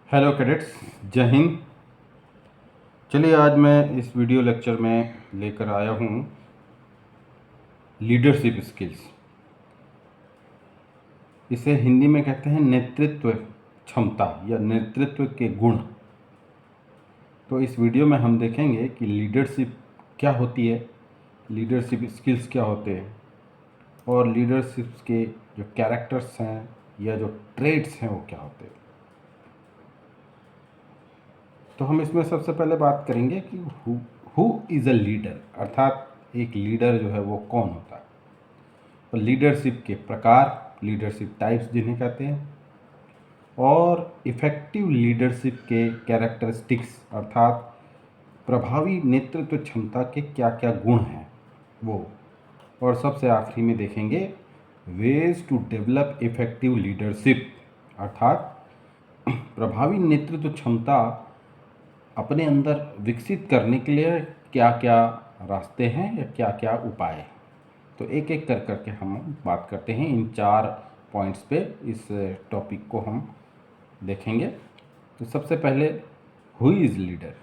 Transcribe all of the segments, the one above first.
Hello cadets, जय हिंद। चलिए आज मैं इस वीडियो लेक्चर में लेकर आया हूँ लीडरशिप स्किल्स। इसे हिंदी में कहते हैं नेतृत्व क्षमता या नेतृत्व के गुण। तो इस वीडियो में हम देखेंगे कि लीडरशिप क्या होती है, लीडरशिप स्किल्स क्या होते हैं और लीडरशिप के जो कैरेक्टर्स हैं या जो ट्रेड्स हैं वो क्या होते हैं। तो हम इसमें सबसे पहले बात करेंगे कि हु इज़ अ लीडर, अर्थात एक लीडर जो है वो कौन होता है। तो लीडरशिप के प्रकार, लीडरशिप टाइप्स जिन्हें कहते हैं, और इफ़ेक्टिव लीडरशिप के कैरेक्टरिस्टिक्स, अर्थात प्रभावी नेतृत्व क्षमता के क्या क्या गुण हैं वो। और सबसे आखिरी में देखेंगे ways to develop effective leadership, अर्थात प्रभावी नेतृत्व क्षमता अपने अंदर विकसित करने के लिए क्या क्या रास्ते हैं या क्या क्या उपाय हैं। तो एक एक कर करके हम बात करते हैं। इन 4 पॉइंट्स पे इस टॉपिक को हम देखेंगे। तो सबसे पहले who is leader.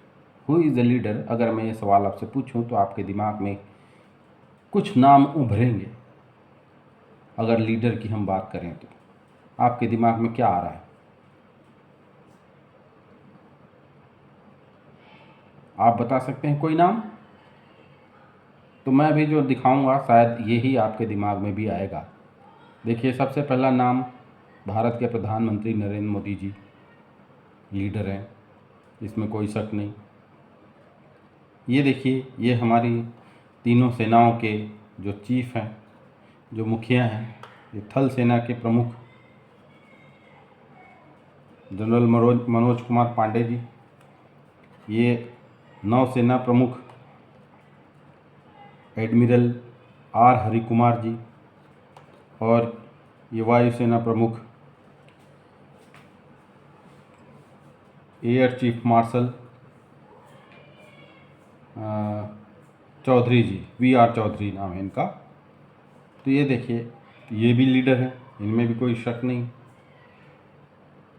Who is a leader, अगर मैं ये सवाल आपसे पूछूं तो आपके दिमाग में कुछ नाम उभरेंगे। अगर लीडर की हम बात करें तो आपके दिमाग में क्या आ रहा है? आप बता सकते हैं कोई नाम? तो मैं भी जो दिखाऊंगा शायद यही आपके दिमाग में भी आएगा। देखिए, सबसे पहला नाम भारत के प्रधानमंत्री नरेंद्र मोदी जी लीडर हैं, इसमें कोई शक नहीं। ये देखिए, ये हमारी तीनों सेनाओं के जो चीफ हैं, जो मुखिया हैं, ये थल सेना के प्रमुख जनरल मनोज कुमार पांडे जी, ये नौसेना प्रमुख एडमिरल आर हरि कुमार जी, और ये वायुसेना प्रमुख एयर चीफ मार्शल चौधरी जी, VR चौधरी नाम है इनका। तो ये देखिए, ये भी लीडर हैं, इनमें भी कोई शक नहीं।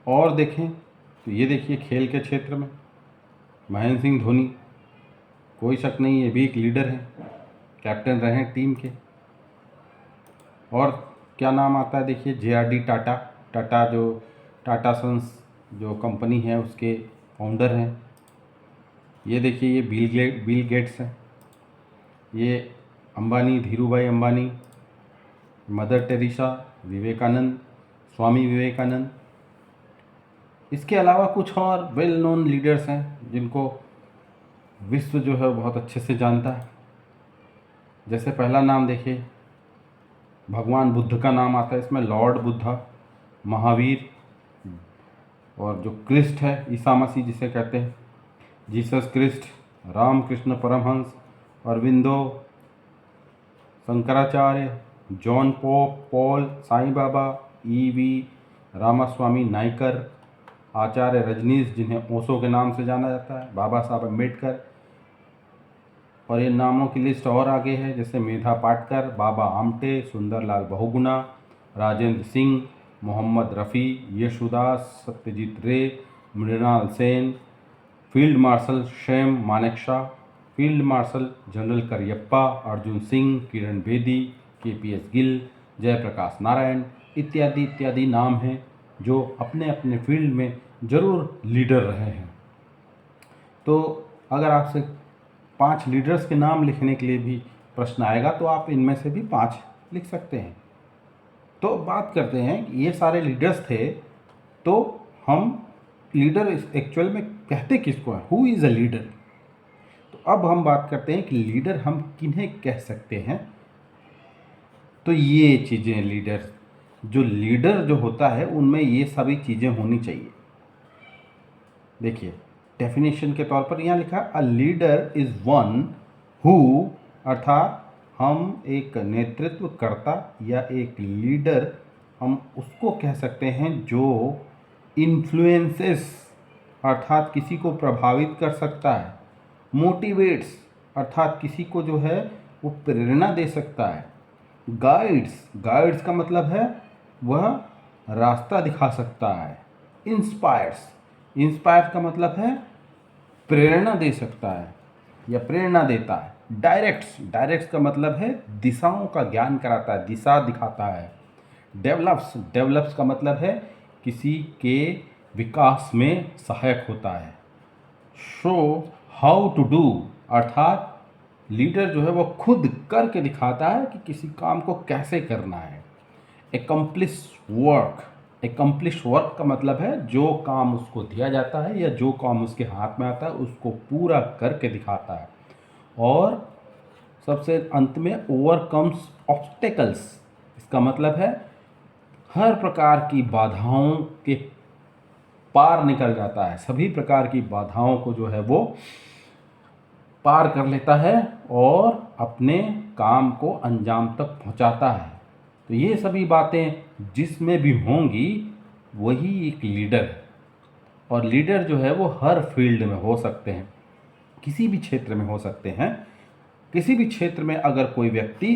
और देखें तो ये देखिए, खेल के क्षेत्र में महेंद्र सिंह धोनी, कोई शक नहीं, ये भी एक लीडर हैं, कैप्टन रहे हैं टीम के। और क्या नाम आता है? देखिए, JRD टाटा। टाटा जो टाटा सन्स जो कंपनी है उसके फाउंडर हैं। ये देखिए, ये बिल गेट्स हैं। ये अंबानी, धीरू भाई अंबानी, मदर टेरेसा, विवेकानंद, स्वामी विवेकानंद। इसके अलावा कुछ और वेल नोन लीडर्स हैं जिनको विश्व जो है बहुत अच्छे से जानता है। जैसे पहला नाम देखिए, भगवान बुद्ध का नाम आता है इसमें, लॉर्ड बुद्धा, महावीर, और जो क्रिस्ट है, ईसा मसीह जिसे कहते हैं, Jesus Christ, Ramakrishna Paramahamsa, Aurobindo, Shankaracharya, John pope, Paul, Sai Baba, EV Ramaswamy Naicker, Acharya Rajneesh जिन्हें ओशो के नाम से जाना जाता है, बाबा साहब अम्बेडकर। और ये नामों की लिस्ट और आगे है, जैसे Medha Patkar, Baba Amte, Sundarlal Bahuguna, Rajendra Singh, Mohammad Rafi, Yesudas, Satyajit Ray, Mrinal Sen, field marshal Sam Manekshaw, field marshal general Cariappa, Arjan Singh, Kiran Bedi, KPS Gill, Jayaprakash Narayan, इत्यादि इत्यादि नाम हैं जो अपने अपने फील्ड में ज़रूर लीडर रहे हैं। तो अगर आपसे 5 लीडर्स के नाम लिखने के लिए भी प्रश्न आएगा तो आप इनमें से भी 5 लिख सकते हैं। तो बात करते हैं कि ये सारे लीडर्स थे, तो हम लीडर एक्चुअल में कहते किसको हैं? Who is a leader. तो अब हम बात करते हैं कि लीडर हम किन्हें कह सकते हैं। तो ये चीज़ें, लीडर जो होता है उनमें ये सभी चीज़ें होनी चाहिए। देखिए, डेफिनेशन के तौर पर यहाँ लिखा, a leader is one who, अर्थात हम एक नेतृत्वकर्ता या एक लीडर हम उसको कह सकते हैं जो इन्फ्लुएंसेस, अर्थात किसी को प्रभावित कर सकता है, मोटिवेट्स, अर्थात किसी को जो है वो प्रेरणा दे सकता है, गाइड्स का मतलब है वह रास्ता दिखा सकता है, इंस्पायर का मतलब है प्रेरणा दे सकता है या प्रेरणा देता है। डायरेक्ट्स का मतलब है दिशाओं का ज्ञान कराता है, दिशा दिखाता है। डेवलप्स का मतलब है किसी के विकास में सहायक होता है। शो हाउ टू डू अर्थात लीडर जो है वो खुद करके दिखाता है कि किसी काम को कैसे करना है। एकम्प्लिश वर्क का मतलब है जो काम उसको दिया जाता है या जो काम उसके हाथ में आता है उसको पूरा करके दिखाता है। और सबसे अंत में ओवरकम्स ऑब्स्टेकल्स, इसका मतलब है हर प्रकार की बाधाओं के पार निकल जाता है, सभी प्रकार की बाधाओं को जो है वो पार कर लेता है और अपने काम को अंजाम तक पहुंचाता है। तो ये सभी बातें जिसमें भी होंगी वही एक लीडर है। और लीडर जो है वो हर फील्ड में हो सकते हैं, किसी भी क्षेत्र में हो सकते हैं। किसी भी क्षेत्र में अगर कोई व्यक्ति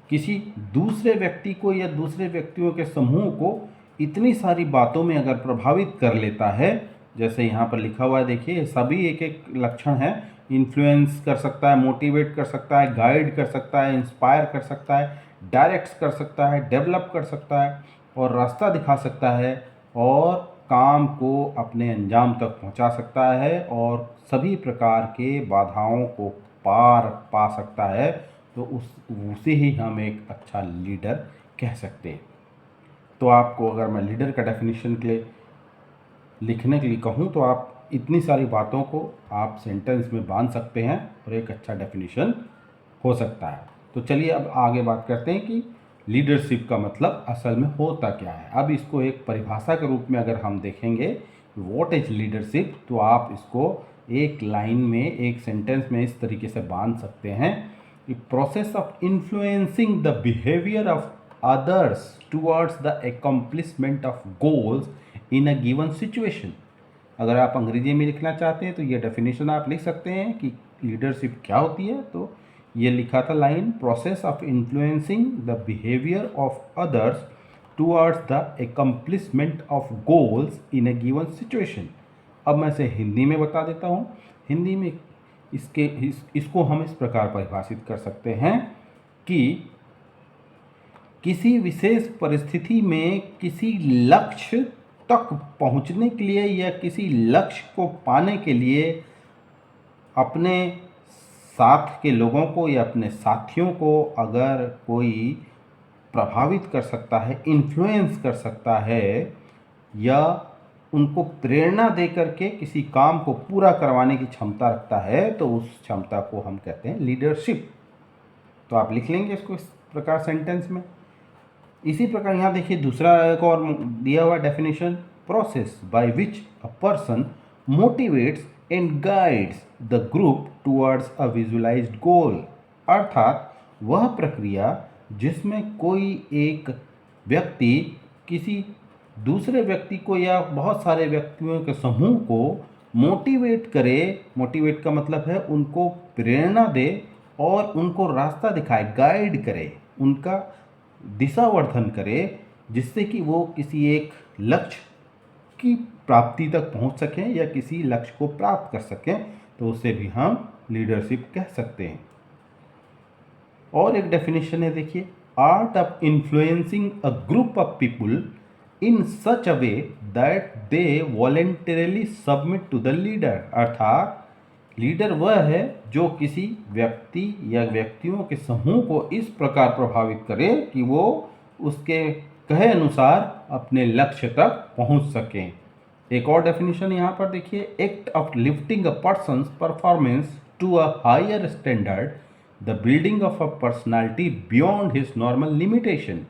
किसी दूसरे व्यक्ति को या दूसरे व्यक्तियों के समूह को इतनी सारी बातों में अगर प्रभावित कर लेता है, जैसे यहाँ पर लिखा हुआ है देखिए, सभी एक एक लक्षण है। इन्फ्लुएंस कर सकता है, मोटिवेट कर सकता है, गाइड कर सकता है, इंस्पायर कर सकता है, डायरेक्ट कर सकता है, डेवलप कर सकता है और रास्ता दिखा सकता है और काम को अपने अंजाम तक पहुंचा सकता है और सभी प्रकार के बाधाओं को पार पा सकता है। तो उसे ही हम एक अच्छा लीडर कह सकते हैं। तो आपको अगर मैं लीडर का डेफिनेशन के लिए लिखने के लिए कहूँ तो आप इतनी सारी बातों को आप सेंटेंस में बांध सकते हैं और एक अच्छा डेफिनेशन हो सकता है। तो चलिए अब आगे बात करते हैं कि लीडरशिप का मतलब असल में होता क्या है। अब इसको एक परिभाषा के रूप में अगर हम देखेंगे व्हाट इज लीडरशिप, तो आप इसको एक लाइन में, एक सेंटेंस में इस तरीके से बांध सकते हैं कि process of influencing the behaviour of others towards the accomplishment of goals in a given situation। अगर आप अंग्रेजी में लिखना चाहते हैं तो ये डेफिनेशन आप लिख सकते हैं कि लीडरशिप क्या होती है। तो ये लिखा था line, process of influencing the behaviour of others towards the accomplishment of goals in a given situation. अब मैं इसे हिंदी में बता देता हूँ। हिंदी में इसको हम इस प्रकार परिभाषित कर सकते हैं कि किसी विशेष परिस्थिति में किसी लक्ष्य तक पहुंचने के लिए या किसी लक्ष्य को पाने के लिए अपने साथ के लोगों को या अपने साथियों को अगर कोई प्रभावित कर सकता है, इन्फ्लुएंस कर सकता है या उनको प्रेरणा दे करके किसी काम को पूरा करवाने की क्षमता रखता है, तो उस क्षमता को हम कहते हैं लीडरशिप। तो आप लिख लेंगे इसको इस प्रकार सेंटेंस में। इसी प्रकार यहाँ देखिए दूसरा एक और दिया हुआ definition, process by which a person motivates and guides the group towards a visualized goal. अर्थात वह प्रक्रिया जिसमें कोई एक व्यक्ति किसी दूसरे व्यक्ति को या बहुत सारे व्यक्तियों के समूह को मोटिवेट करे। मोटिवेट का मतलब है उनको प्रेरणा दे और उनको रास्ता दिखाए, गाइड करे, उनका दिशावर्धन करे, जिससे कि वो किसी एक लक्ष्य की प्राप्ति तक पहुंच सकें या किसी लक्ष्य को प्राप्त कर सकें। तो उसे भी हम लीडरशिप कह सकते हैं। और एक डेफिनेशन है देखिए, art of influencing a group of people in such a way that they voluntarily submit to the leader. अर्थात लीडर वह है जो किसी व्यक्ति या व्यक्तियों के समूह को इस प्रकार प्रभावित करे कि वो उसके कहे अनुसार अपने लक्ष्य तक पहुंच सकें। एक और डेफिनेशन यहाँ पर देखिए, act of lifting a person's performance to a higher standard, the building of a personality beyond his normal limitation.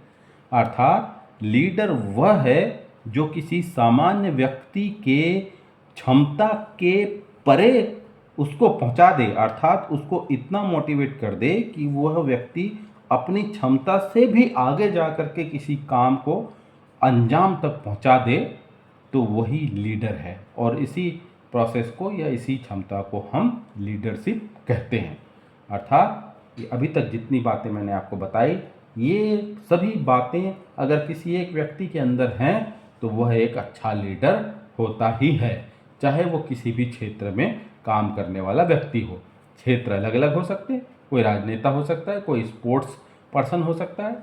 अर्थात लीडर वह है जो किसी सामान्य व्यक्ति के क्षमता के परे उसको पहुंचा दे, अर्थात उसको इतना मोटिवेट कर दे कि वह व्यक्ति अपनी क्षमता से भी आगे जा कर के किसी काम को अंजाम तक पहुंचा दे, तो वही लीडर है। और इसी प्रोसेस को या इसी क्षमता को हम लीडरशिप कहते हैं। अर्थात ये अभी तक जितनी बातें मैंने आपको बताई, ये सभी बातें अगर किसी एक व्यक्ति के अंदर हैं तो वह एक अच्छा लीडर होता ही है। चाहे वो किसी भी क्षेत्र में काम करने वाला व्यक्ति हो। क्षेत्र अलग अलग हो सकते हैं, कोई राजनेता हो सकता है, कोई स्पोर्ट्स पर्सन हो सकता है,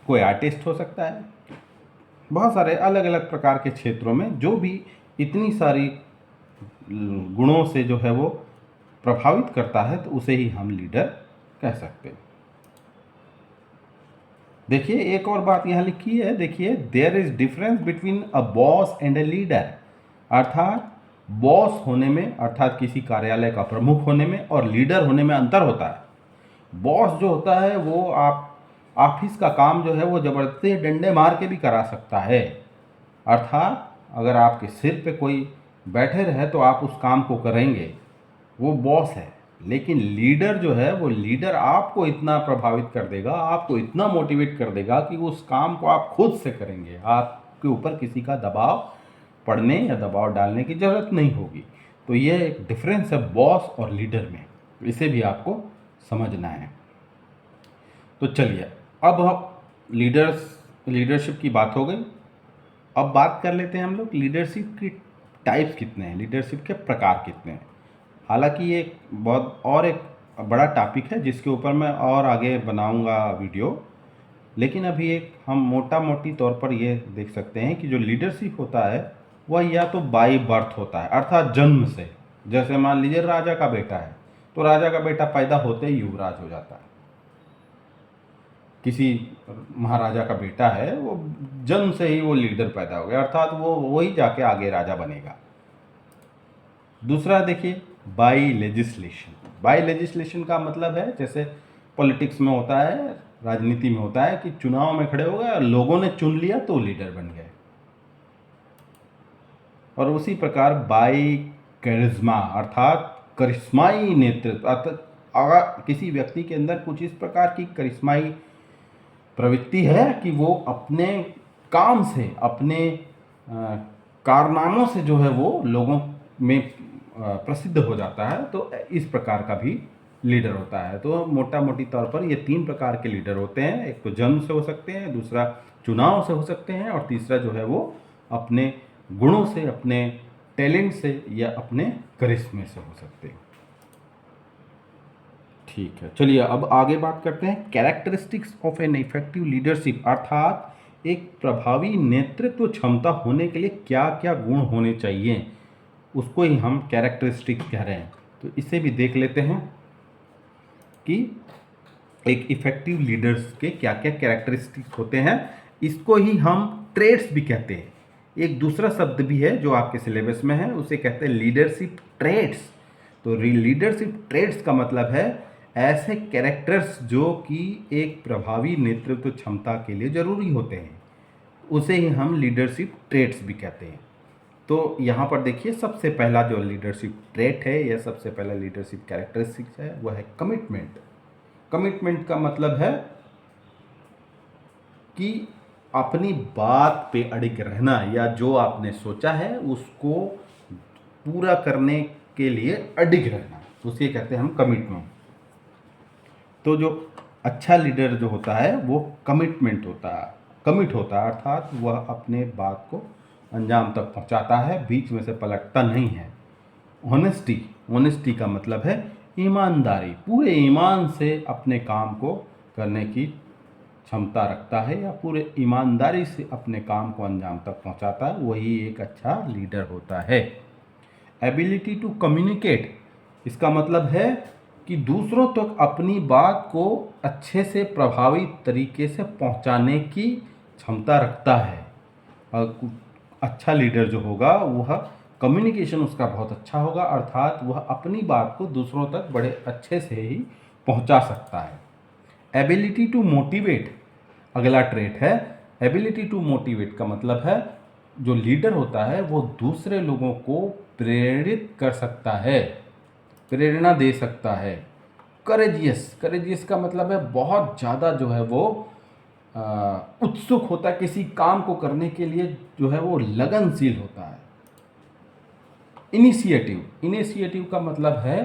कोई आर्टिस्ट हो सकता है। बहुत सारे अलग अलग प्रकार के क्षेत्रों में जो भी इतनी सारी गुणों से जो है वो प्रभावित करता है, तो उसे ही हम लीडर कह सकते हैं। देखिए एक और बात यहाँ लिखी है, देखिए there is difference between a boss and a leader. अर्थात बॉस होने में, अर्थात किसी कार्यालय का प्रमुख होने में, और लीडर होने में अंतर होता है। बॉस जो होता है वो आप ऑफिस का काम जो है वो ज़बरदस्ती डंडे मार के भी करा सकता है। अर्थात अगर आपके सिर पे कोई बैठे रहे तो आप उस काम को करेंगे, वो बॉस है। लेकिन लीडर जो है वो लीडर आपको इतना प्रभावित कर देगा, आपको इतना मोटिवेट कर देगा कि उस काम को आप खुद से करेंगे, आपके ऊपर किसी का दबाव पड़ने या दबाव डालने की ज़रूरत नहीं होगी। तो ये एक डिफरेंस है बॉस और लीडर में, इसे भी आपको समझना है। तो चलिए अब हम लीडरशिप की बात हो गई। अब बात कर लेते हैं हम लोग लीडरशिप की टाइप्स कितने हैं, लीडरशिप के प्रकार कितने हैं। हालांकि ये एक बड़ा टॉपिक है जिसके ऊपर मैं और आगे बनाऊंगा वीडियो, लेकिन अभी एक हम मोटा मोटी तौर पर ये देख सकते हैं कि जो लीडरशिप होता है वह या तो बाई बर्थ होता है, अर्थात जन्म से। जैसे मान लीजिए राजा का बेटा है, तो राजा का बेटा पैदा होते ही युवराज हो जाता है। किसी महाराजा का बेटा है, वो जन्म से ही वो लीडर पैदा हो गया, अर्थात वो वही जाके आगे राजा बनेगा। दूसरा देखिए बाई लेजिस्लेशन। बाई लेजिस्लेशन का मतलब है जैसे पॉलिटिक्स में होता है, राजनीति में होता है कि चुनाव में खड़े हो गए और लोगों ने चुन लिया तो लीडर बन गए। और उसी प्रकार बाई करिश्मा, अर्थात करिश्माई नेतृत्व। अगर किसी व्यक्ति के अंदर कुछ इस प्रकार की करिश्माई प्रवृत्ति है कि वो अपने काम से, अपने कारनामों से जो है वो लोगों में प्रसिद्ध हो जाता है, तो इस प्रकार का भी लीडर होता है। तो मोटा मोटी तौर पर ये 3 प्रकार के लीडर होते हैं। एक तो जन्म से हो सकते हैं, दूसरा चुनाव से हो सकते हैं, और तीसरा जो है वो अपने गुणों से, अपने टैलेंट से या अपने करिश्मे से हो सकते हैं। ठीक है, चलिए अब आगे बात करते हैं characteristics of an effective leadership. अर्थात एक प्रभावी नेतृत्व क्षमता होने के लिए क्या क्या गुण होने चाहिए, उसको ही हम कैरेक्टरिस्टिक्स कह रहे हैं। तो इसे भी देख लेते हैं कि एक इफेक्टिव लीडर्स के क्या क्या कैरेक्टरिस्टिक्स होते हैं। इसको ही हम ट्रेड्स भी कहते हैं। एक दूसरा शब्द भी है जो आपके सिलेबस में है, उसे कहते हैं लीडरशिप ट्रेड्स। तो लीडरशिप ट्रेड्स का मतलब है ऐसे कैरेक्टर्स जो कि एक प्रभावी नेतृत्व क्षमता के लिए जरूरी होते हैं, उसे ही हम लीडरशिप ट्रेड्स भी कहते हैं। तो यहाँ पर देखिए सबसे पहला जो लीडरशिप ट्रेट है या सबसे पहला लीडरशिप कैरेक्टरिस्टिक्स है वह है कमिटमेंट। कमिटमेंट का मतलब है कि अपनी बात पे अड़िग रहना, या जो आपने सोचा है उसको पूरा करने के लिए अड़िग रहना, उसे कहते हैं हम कमिटमेंट। तो जो अच्छा लीडर जो होता है वो कमिट होता है, अर्थात वह अपने बात को अंजाम तक पहुंचाता है, बीच में से पलटता नहीं है। ऑनेस्टी का मतलब है ईमानदारी, पूरे ईमान से अपने काम को करने की क्षमता रखता है या पूरे ईमानदारी से अपने काम को अंजाम तक पहुंचाता है, वही एक अच्छा लीडर होता है। एबिलिटी टू कम्युनिकेट, इसका मतलब है कि दूसरों तक अपनी बात को अच्छे से प्रभावी तरीके से पहुंचाने की क्षमता रखता है। अच्छा लीडर जो होगा वह कम्युनिकेशन उसका बहुत अच्छा होगा, अर्थात वह अपनी बात को दूसरों तक बड़े अच्छे से ही पहुंचा सकता है। एबिलिटी टू मोटिवेट अगला ट्रेट है। एबिलिटी टू मोटिवेट का मतलब है जो लीडर होता है वो दूसरे लोगों को प्रेरित कर सकता है, प्रेरणा दे सकता है। करेजियस का मतलब है बहुत ज़्यादा जो है वो उत्सुक होता है, किसी काम को करने के लिए जो है वो लगनशील होता है। इनिशिएटिव का मतलब है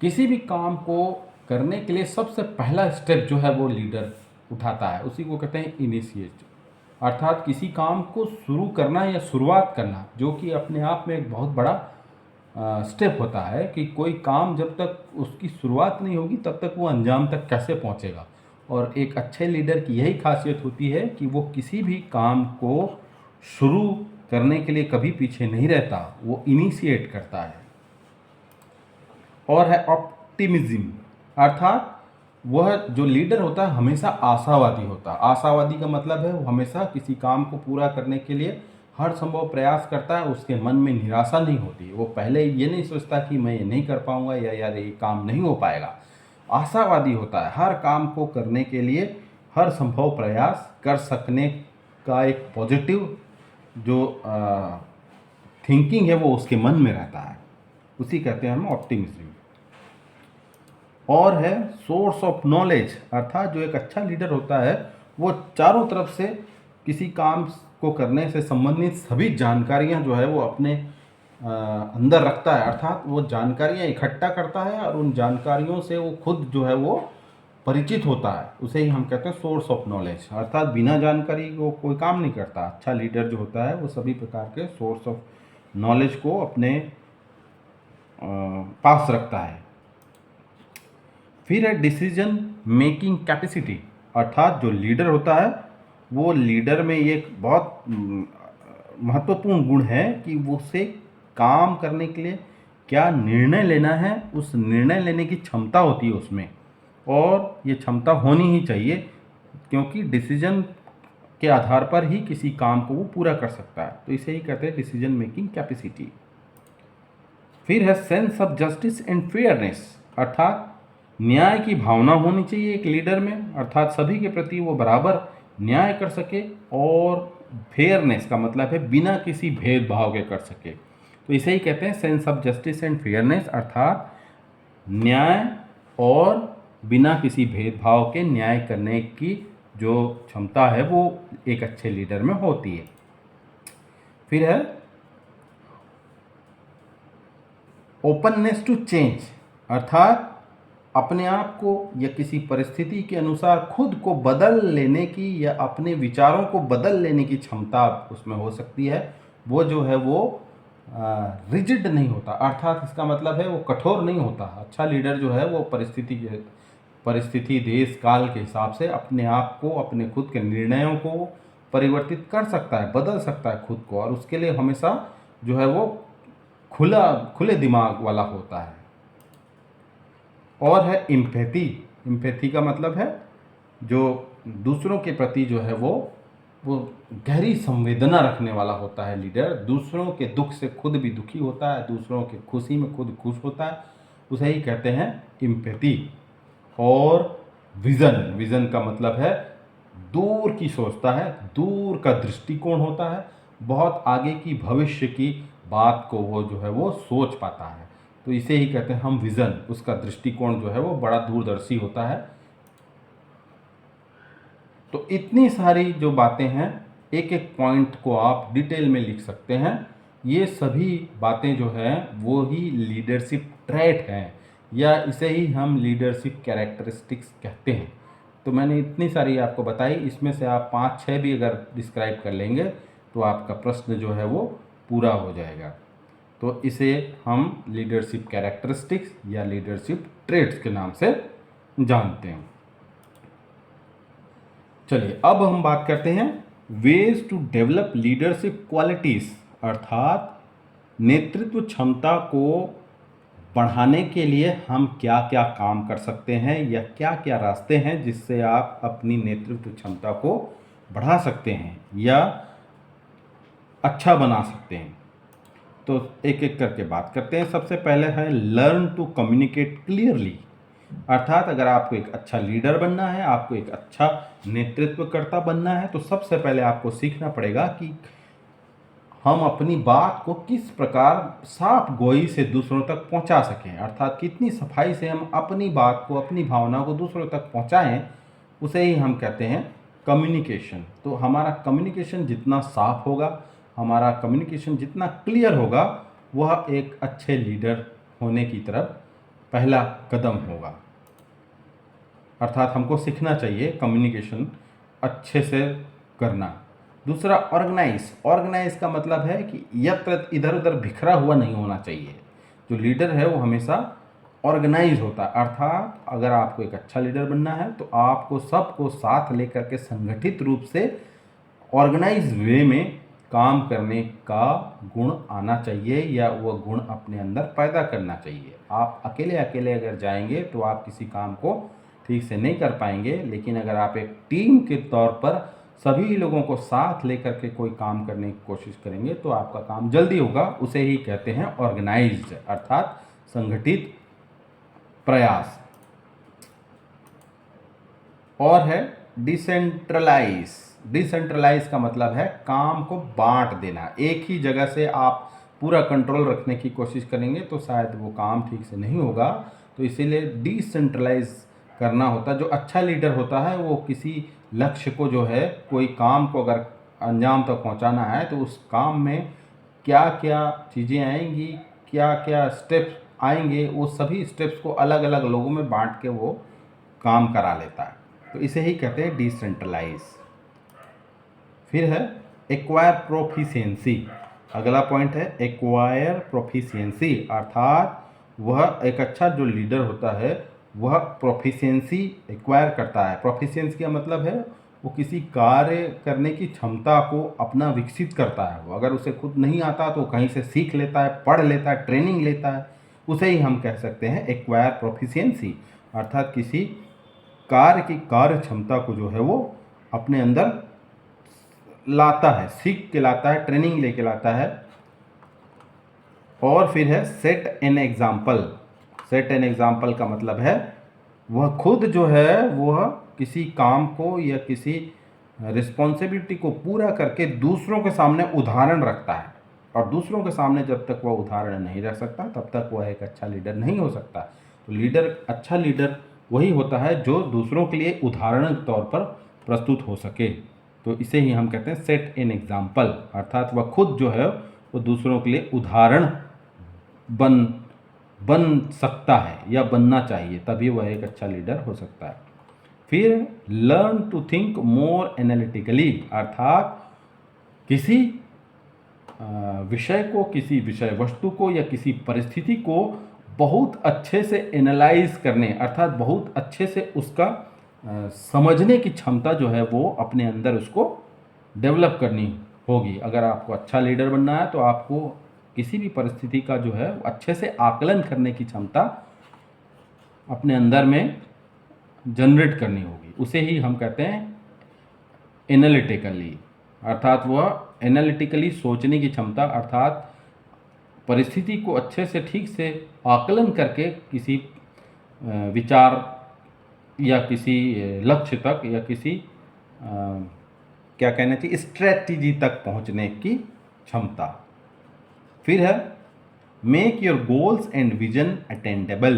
किसी भी काम को करने के लिए सबसे पहला स्टेप जो है वो लीडर उठाता है, उसी को कहते हैं इनिशिएटिव। अर्थात किसी काम को शुरू करना या शुरुआत करना, जो कि अपने आप में एक बहुत बड़ा स्टेप होता है कि कोई काम जब तक उसकी शुरुआत नहीं होगी तब तक वो अंजाम तक कैसे पहुंचेगा। और एक अच्छे लीडर की यही खासियत होती है कि वो किसी भी काम को शुरू करने के लिए कभी पीछे नहीं रहता, वो इनिशिएट करता है। और है ऑप्टिमिज्म, अर्थात वह जो लीडर होता है हमेशा आशावादी होता है। आशावादी का मतलब है वो हमेशा किसी काम को पूरा करने के लिए हर संभव प्रयास करता है, उसके मन में निराशा नहीं होती। वो पहले ये नहीं सोचता कि मैं ये नहीं कर पाऊंगा या यार ये काम नहीं हो पाएगा। आशावादी होता है, हर काम को करने के लिए हर संभव प्रयास कर सकने का एक पॉजिटिव जो थिंकिंग है वो उसके मन में रहता है, उसी कहते हैं हम ऑप्टिमिज्म। और है सोर्स ऑफ नॉलेज, अर्थात जो एक अच्छा लीडर होता है वो चारों तरफ से किसी काम को करने से संबंधित सभी जानकारियां जो है वो अपने अंदर रखता है। अर्थात वो जानकारियां इकट्ठा करता है और उन जानकारियों से वो खुद जो है वो परिचित होता है, उसे ही हम कहते हैं सोर्स ऑफ नॉलेज। अर्थात बिना जानकारी को कोई काम नहीं करता। अच्छा लीडर जो होता है वो सभी प्रकार के सोर्स ऑफ नॉलेज को अपने पास रखता है। फिर है डिसीजन मेकिंग कैपेसिटी, अर्थात जो लीडर होता है वो लीडर में एक बहुत महत्वपूर्ण गुण है कि वो उसे काम करने के लिए क्या निर्णय लेना है, उस निर्णय लेने की क्षमता होती है उसमें। और ये क्षमता होनी ही चाहिए, क्योंकि डिसीजन के आधार पर ही किसी काम को वो पूरा कर सकता है। तो इसे ही कहते हैं डिसीजन मेकिंग कैपेसिटी। फिर है sense of justice and fairness, अर्थात न्याय की भावना होनी चाहिए एक लीडर में, अर्थात सभी के प्रति वो बराबर न्याय कर सके। और फेयरनेस का मतलब है बिना किसी भेदभाव के कर सके। तो इसे ही कहते हैं sense of justice and fairness, अर्थात न्याय और बिना किसी भेदभाव के न्याय करने की जो क्षमता है वो एक अच्छे लीडर में होती है। फिर है ओपननेस टू चेंज, अर्थात अपने आप को या किसी परिस्थिति के अनुसार खुद को बदल लेने की या अपने विचारों को बदल लेने की क्षमता उसमें हो सकती है। वो जो है वो रिजिड नहीं होता, अर्थात इसका मतलब है वो कठोर नहीं होता। अच्छा लीडर जो है वो परिस्थिति देश काल के हिसाब से अपने आप को, अपने खुद के निर्णयों को परिवर्तित कर सकता है, बदल सकता है खुद को, और उसके लिए हमेशा जो है वो खुले दिमाग वाला होता है। और है इम्पैथी, इम्पैथी का मतलब है जो दूसरों के प्रति जो है वो गहरी संवेदना रखने वाला होता है लीडर। दूसरों के दुख से खुद भी दुखी होता है, दूसरों की खुशी में खुद खुश होता है, उसे ही कहते हैं इम्पैथी। और विज़न, विज़न का मतलब है दूर की सोचता है, दूर का दृष्टिकोण होता है, बहुत आगे की भविष्य की बात को वो जो है वो सोच पाता है। तो इसे ही कहते हैं हम विज़न, उसका दृष्टिकोण जो है वो बड़ा दूरदर्शी होता है। तो इतनी सारी जो बातें हैं, एक एक पॉइंट को आप डिटेल में लिख सकते हैं। ये सभी बातें जो हैं वो ही लीडरशिप ट्रेट हैं, या इसे ही हम लीडरशिप कैरेक्टरिस्टिक्स कहते हैं। तो मैंने इतनी सारी आपको बताई, इसमें से आप 5-6 भी अगर डिस्क्राइब कर लेंगे तो आपका प्रश्न जो है वो पूरा हो जाएगा। तो इसे हम लीडरशिप कैरेक्टरिस्टिक्स या लीडरशिप ट्रेट्स के नाम से जानते हैं। चलिए अब हम बात करते हैं ways to develop leadership qualities, अर्थात नेतृत्व क्षमता को बढ़ाने के लिए हम क्या क्या काम कर सकते हैं या क्या क्या रास्ते हैं जिससे आप अपनी नेतृत्व क्षमता को बढ़ा सकते हैं या अच्छा बना सकते हैं। तो एक एक करके बात करते हैं। सबसे पहले है लर्न टू कम्युनिकेट क्लियरली, अर्थात अगर आपको एक अच्छा लीडर बनना है, आपको एक अच्छा नेतृत्वकर्ता बनना है, तो सबसे पहले आपको सीखना पड़ेगा कि हम अपनी बात को किस प्रकार साफ गोई से दूसरों तक पहुंचा सकें, अर्थात कितनी सफाई से हम अपनी बात को, अपनी भावना को दूसरों तक पहुंचाएं, उसे ही हम कहते हैं कम्युनिकेशन। तो हमारा कम्युनिकेशन जितना साफ होगा, हमारा कम्युनिकेशन जितना क्लियर होगा, वह एक अच्छे लीडर होने की तरफ पहला कदम होगा। अर्थात हमको सीखना चाहिए कम्युनिकेशन अच्छे से करना। दूसरा ऑर्गेनाइज, ऑर्गेनाइज का मतलब है कि यत्र इधर उधर बिखरा हुआ नहीं होना चाहिए। जो लीडर है वो हमेशा ऑर्गेनाइज होता है, अर्थात अगर आपको एक अच्छा लीडर बनना है तो आपको सबको साथ लेकर के संगठित रूप से ऑर्गेनाइज वे में काम करने का गुण आना चाहिए, या वह गुण अपने अंदर पैदा करना चाहिए। आप अकेले अकेले अगर जाएंगे तो आप किसी काम को ठीक से नहीं कर पाएंगे, लेकिन अगर आप एक टीम के तौर पर सभी लोगों को साथ लेकर के कोई काम करने की कोशिश करेंगे तो आपका काम जल्दी होगा। उसे ही कहते हैं ऑर्गेनाइज्ड, अर्थात संगठित प्रयास। और है डिसेंट्रलाइज। डिसेंट्रलाइज का मतलब है काम को बांट देना। एक ही जगह से आप पूरा कंट्रोल रखने की कोशिश करेंगे तो शायद वो काम ठीक से नहीं होगा, तो इसीलिए डिसेंट्रलाइज करना होता है। जो अच्छा लीडर होता है वो किसी लक्ष्य को जो है, कोई काम को अगर अंजाम तक पहुंचाना है तो उस काम में क्या क्या चीज़ें आएंगी, क्या क्या स्टेप्स आएंगे, वो सभी स्टेप्स को अलग अलग लोगों में बांट के वो काम करा लेता है। तो इसे ही कहते हैं डिसेंट्रलाइज। फिर है एक्वायर प्रोफिशिएंसी। अगला पॉइंट है एक्वायर प्रोफिशिएंसी, अर्थात वह एक अच्छा जो लीडर होता है वह प्रोफिशिएंसी एक्वायर करता है। प्रोफिशिएंसी का मतलब है वो किसी कार्य करने की क्षमता को अपना विकसित करता है। वो अगर उसे खुद नहीं आता तो कहीं से सीख लेता है, पढ़ लेता है, ट्रेनिंग लेता है, उसे ही हम कह सकते हैं एक्वायर प्रोफिशिएंसी। अर्थात किसी कार्य की कार्य क्षमता को जो है वो अपने अंदर लाता है, सीख के लाता है, ट्रेनिंग लेके लाता है। और फिर है set an example. Set an example का मतलब है वह खुद जो है वह किसी काम को या किसी रिस्पॉन्सिबिलिटी को पूरा करके दूसरों के सामने उदाहरण रखता है, और दूसरों के सामने जब तक वह उदाहरण नहीं रख सकता तब तक वह एक अच्छा लीडर नहीं हो सकता। तो लीडर, अच्छा लीडर वही होता है जो दूसरों के लिए उदाहरण के तौर पर प्रस्तुत हो सके। तो इसे ही हम कहते हैं सेट एन एग्जाम्पल, अर्थात वह खुद जो है वो दूसरों के लिए उदाहरण बन सकता है या बनना चाहिए, तभी वह एक अच्छा लीडर हो सकता है। फिर learn to think more analytically, अर्थात किसी विषय को, किसी विषय वस्तु को या किसी परिस्थिति को बहुत अच्छे से एनालाइज करने, अर्थात बहुत अच्छे से उसका समझने की क्षमता जो है वो अपने अंदर उसको डेवलप करनी होगी। अगर आपको अच्छा लीडर बनना है तो आपको किसी भी परिस्थिति का जो है अच्छे से आकलन करने की क्षमता अपने अंदर में जनरेट करनी होगी। उसे ही हम कहते हैं एनालिटिकली, अर्थात वह एनालिटिकली सोचने की क्षमता, अर्थात परिस्थिति को अच्छे से ठीक से आकलन करके किसी विचार या किसी लक्ष्य तक या किसी क्या कहना चाहिए स्ट्रेटजी तक पहुंचने की क्षमता। फिर है make your goals and vision attainable,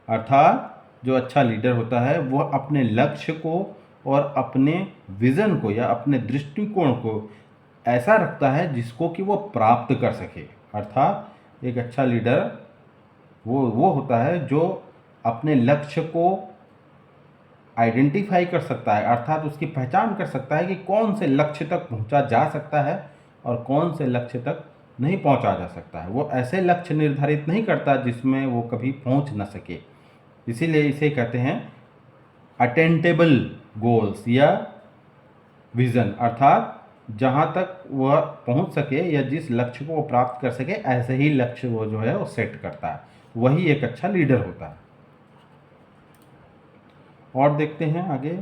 अर्थात जो अच्छा लीडर होता है वह अपने लक्ष्य को और अपने विज़न को या अपने दृष्टिकोण को ऐसा रखता है जिसको कि वो प्राप्त कर सके। अर्थात एक अच्छा लीडर वो होता है जो अपने लक्ष्य को आइडेंटिफाई कर सकता है, अर्थात उसकी पहचान कर सकता है कि कौन से लक्ष्य तक पहुंचा जा सकता है और कौन से लक्ष्य तक नहीं पहुंचा जा सकता है। वो ऐसे लक्ष्य निर्धारित नहीं करता जिसमें वो कभी पहुंच न सके। इसीलिए इसे कहते हैं अटेंडेबल गोल्स या विज़न, अर्थात जहाँ तक वह पहुँच सके या जिस लक्ष्य को वो प्राप्त कर सके ऐसे ही लक्ष्य वो जो है वो सेट करता है, वही एक अच्छा लीडर होता है। और देखते हैं आगे,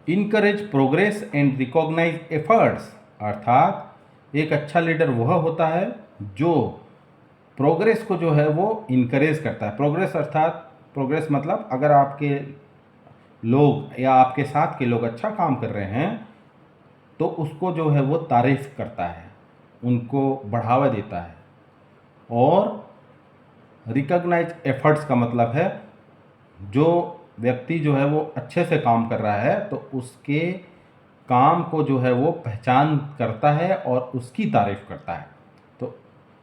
encourage progress and recognise efforts, अर्थात एक अच्छा लीडर वह होता है जो प्रोग्रेस को जो है वो इनकरेज करता है। प्रोग्रेस अर्थात प्रोग्रेस मतलब अगर आपके लोग या आपके साथ के लोग अच्छा काम कर रहे हैं तो उसको जो है वो तारीफ करता है, उनको बढ़ावा देता है। और रिकॉग्नाइज एफर्ट्स का मतलब है जो व्यक्ति जो है वो अच्छे से काम कर रहा है तो उसके काम को जो है वो पहचान करता है और उसकी तारीफ करता है। तो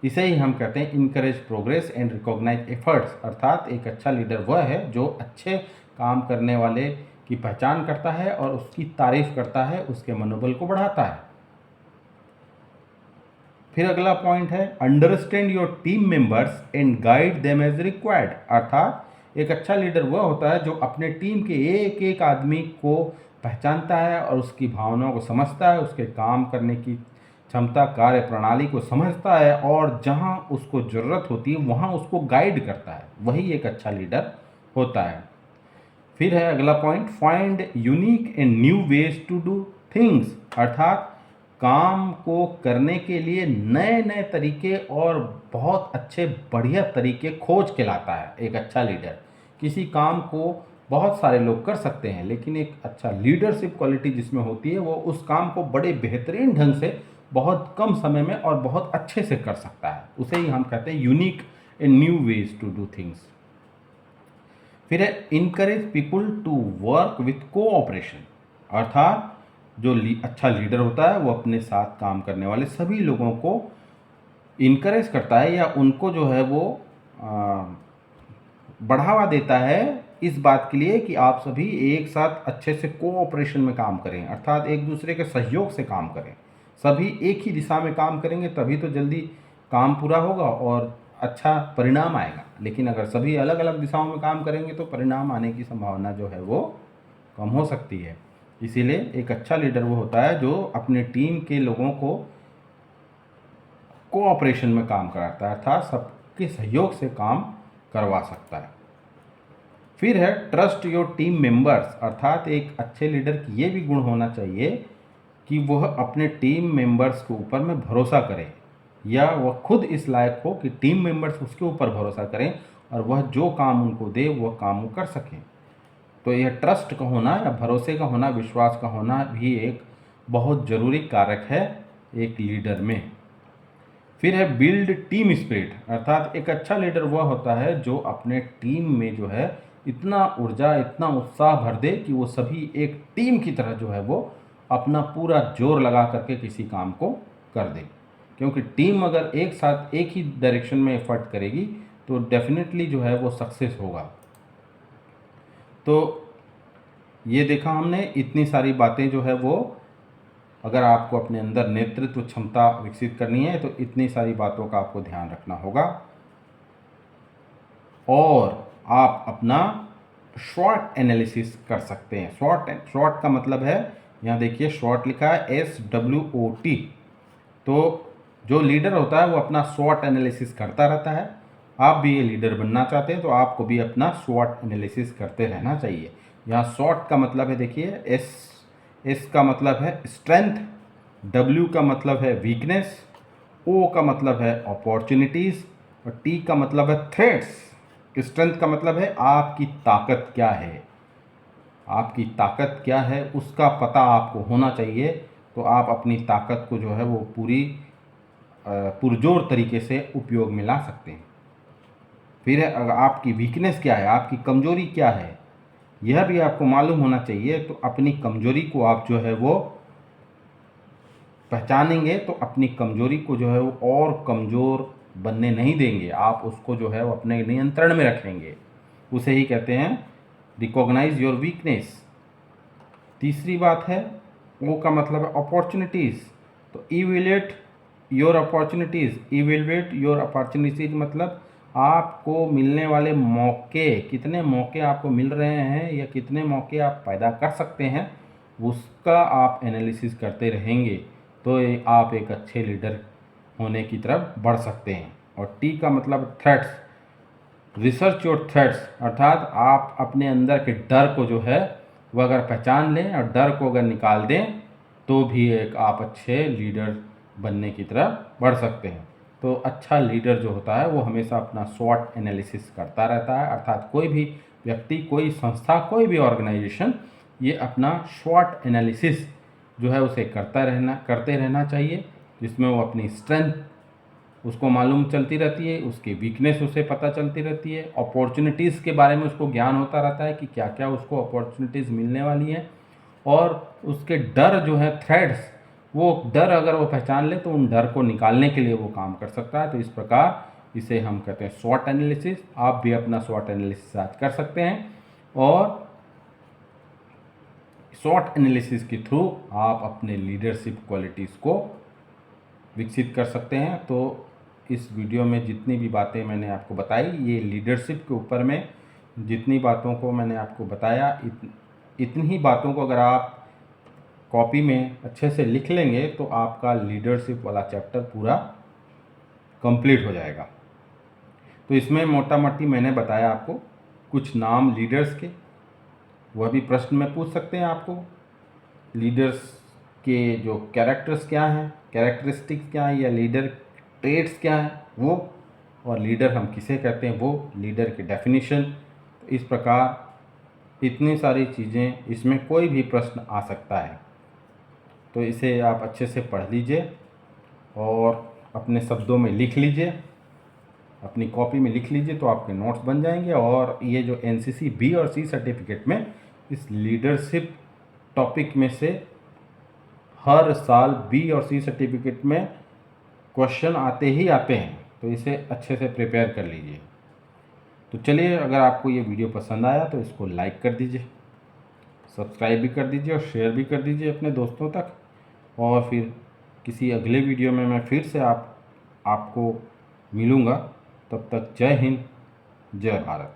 इसे ही हम कहते हैं encourage progress and recognise efforts, अर्थात एक अच्छा लीडर वह है जो अच्छे काम करने वाले की पहचान करता है और उसकी तारीफ करता है, उसके मनोबल को बढ़ाता है। फिर अगला पॉइंट है understand your team members and guide them as required. अर्थात एक अच्छा लीडर वह होता है जो अपने टीम के एक एक आदमी को पहचानता है और उसकी भावनाओं को समझता है, उसके काम करने की क्षमता, कार्य प्रणाली को समझता है और जहां उसको ज़रूरत होती है वहां उसको गाइड करता है। वही एक अच्छा लीडर होता है। फिर है अगला point find unique and new ways to do things. अर्थात काम को करने के लिए नए नए तरीके और बहुत अच्छे बढ़िया तरीके खोज के लाता है एक अच्छा लीडर। किसी काम को बहुत सारे लोग कर सकते हैं, लेकिन एक अच्छा लीडरशिप क्वालिटी जिसमें होती है वो उस काम को बड़े बेहतरीन ढंग से बहुत कम समय में और बहुत अच्छे से कर सकता है। उसे ही हम कहते हैं unique and new ways to do things. फिर है encourage people to work with cooperation. अर्थात जो अच्छा लीडर होता है वो अपने साथ काम करने वाले सभी लोगों को इनकरेज करता है या उनको जो है वो बढ़ावा देता है इस बात के लिए कि आप सभी एक साथ अच्छे से कोऑपरेशन में काम करें, अर्थात एक दूसरे के सहयोग से काम करें। सभी एक ही दिशा में काम करेंगे तभी तो जल्दी काम पूरा होगा और अच्छा परिणाम आएगा। लेकिन अगर सभी अलग अलग दिशाओं में काम करेंगे तो परिणाम आने की संभावना जो है वो कम हो सकती है। इसीलिए एक अच्छा लीडर वो होता है जो अपने टीम के लोगों को कोऑपरेशन में काम कराता है, अर्थात सबके सहयोग से काम करवा सकता है। फिर है ट्रस्ट योर टीम मेंबर्स। अर्थात एक अच्छे लीडर की ये भी गुण होना चाहिए कि वह अपने टीम मेंबर्स के ऊपर में भरोसा करे या वह खुद इस लायक हो कि टीम मेंबर्स उसके ऊपर भरोसा करें और वह जो काम उनको दे वह काम वो कर सकें। तो यह ट्रस्ट का होना या भरोसे का होना, विश्वास का होना भी एक बहुत ज़रूरी कारक है एक लीडर में। फिर है बिल्ड टीम स्पिरिट। अर्थात एक अच्छा लीडर वह होता है जो अपने टीम में जो है इतना ऊर्जा, इतना उत्साह भर दे कि वो सभी एक टीम की तरह जो है वो अपना पूरा जोर लगा करके किसी काम को कर दे। क्योंकि टीम अगर एक साथ एक ही डायरेक्शन में एफर्ट करेगी तो डेफिनेटली जो है वो सक्सेस होगा। तो ये देखा हमने, इतनी सारी बातें जो है वो अगर आपको अपने अंदर नेतृत्व क्षमता विकसित करनी है तो इतनी सारी बातों का आपको ध्यान रखना होगा और आप अपना शॉर्ट एनालिसिस कर सकते हैं। शॉर्ट का मतलब है, यहाँ देखिए शॉर्ट लिखा है SWOT। तो जो लीडर होता है वो अपना शॉर्ट एनालिसिस करता रहता है। आप भी ये लीडर बनना चाहते हैं तो आपको भी अपना शॉर्ट एनालिसिस करते रहना चाहिए। यहाँ शॉर्ट का मतलब है, देखिए एस का मतलब है स्ट्रेंथ, W का मतलब है वीकनेस, O का मतलब है अपॉर्चुनिटीज़ और T का मतलब है थ्रेट्स। स्ट्रेंथ का मतलब है आपकी ताकत क्या है, आपकी ताकत क्या है उसका पता आपको होना चाहिए। तो आप अपनी ताकत को जो है वो पूरी पुरजोर तरीके से उपयोग में ला सकते हैं। फिर है अगर आपकी वीकनेस क्या है, आपकी कमजोरी क्या है, यह भी आपको मालूम होना चाहिए। तो अपनी कमजोरी को आप जो है वो पहचानेंगे तो अपनी कमजोरी को जो है वो और कमज़ोर बनने नहीं देंगे, आप उसको जो है वो अपने नियंत्रण में रखेंगे। उसे ही कहते हैं रिकॉग्नाइज योर वीकनेस। तीसरी बात है ओ का मतलब है अपॉर्चुनिटीज़। तो इवेलुएट योर अपॉर्चुनिटीज़ मतलब आपको मिलने वाले मौके, कितने मौके आपको मिल रहे हैं या कितने मौके आप पैदा कर सकते हैं, उसका आप एनालिसिस करते रहेंगे तो आप एक अच्छे लीडर होने की तरफ बढ़ सकते हैं। और टी का मतलब थ्रेट्स, रिसर्च योर थ्रेट्स। अर्थात आप अपने अंदर के डर को जो है वह अगर पहचान लें और डर को अगर निकाल दें तो भी एक आप अच्छे लीडर बनने की तरफ बढ़ सकते हैं। तो अच्छा लीडर जो होता है वो हमेशा अपना स्वॉट एनालिसिस करता रहता है। अर्थात कोई भी व्यक्ति, कोई संस्था, कोई भी ऑर्गेनाइजेशन ये अपना स्वॉट एनालिसिस जो है उसे करते रहना चाहिए, जिसमें वो अपनी स्ट्रेंथ उसको मालूम चलती रहती है, उसकी वीकनेस उसे पता चलती रहती है, अपॉर्चुनिटीज़ के बारे में उसको ज्ञान होता रहता है कि क्या क्या उसको अपॉर्चुनिटीज़ मिलने वाली हैं, और उसके डर जो है थ्रेड्स, वो डर अगर वो पहचान ले तो उन डर को निकालने के लिए वो काम कर सकता है। तो इस प्रकार इसे हम कहते हैं स्वॉट एनालिसिस। आप भी अपना स्वॉट एनालिसिस आज कर सकते हैं और शॉर्ट एनालिसिस के थ्रू आप अपने लीडरशिप क्वालिटीज़ को विकसित कर सकते हैं। तो इस वीडियो में जितनी भी बातें मैंने आपको बताई, ये लीडरशिप के ऊपर में जितनी बातों को मैंने आपको बताया, इतनी ही बातों को अगर आप कॉपी में अच्छे से लिख लेंगे तो आपका लीडरशिप वाला चैप्टर पूरा कंप्लीट हो जाएगा। तो इसमें मोटा मोटी मैंने बताया आपको कुछ नाम लीडर्स के, वह भी प्रश्न में पूछ सकते हैं आपको। लीडर्स के जो कैरेक्टर्स क्या हैं, कैरेक्टरिस्टिक्स क्या हैं, या लीडर ट्रेट्स क्या हैं वो, और लीडर हम किसे कहते हैं वो, लीडर की डेफिनेशन। तो इस प्रकार इतनी सारी चीज़ें, इसमें कोई भी प्रश्न आ सकता है। तो इसे आप अच्छे से पढ़ लीजिए और अपने शब्दों में लिख लीजिए, अपनी कॉपी में लिख लीजिए, तो आपके नोट्स बन जाएंगे। और ये जो एनसीसी बी और सी सर्टिफिकेट में इस लीडरशिप टॉपिक में से हर साल बी और सी सर्टिफिकेट में क्वेश्चन आते ही आते हैं, तो इसे अच्छे से प्रिपेयर कर लीजिए। तो चलिए, अगर आपको ये वीडियो पसंद आया तो इसको लाइक कर दीजिए, सब्सक्राइब भी कर दीजिए और शेयर भी कर दीजिए अपने दोस्तों तक। और फिर किसी अगले वीडियो में मैं फिर से आपको मिलूँगा। तब तक जय हिंद, जय भारत।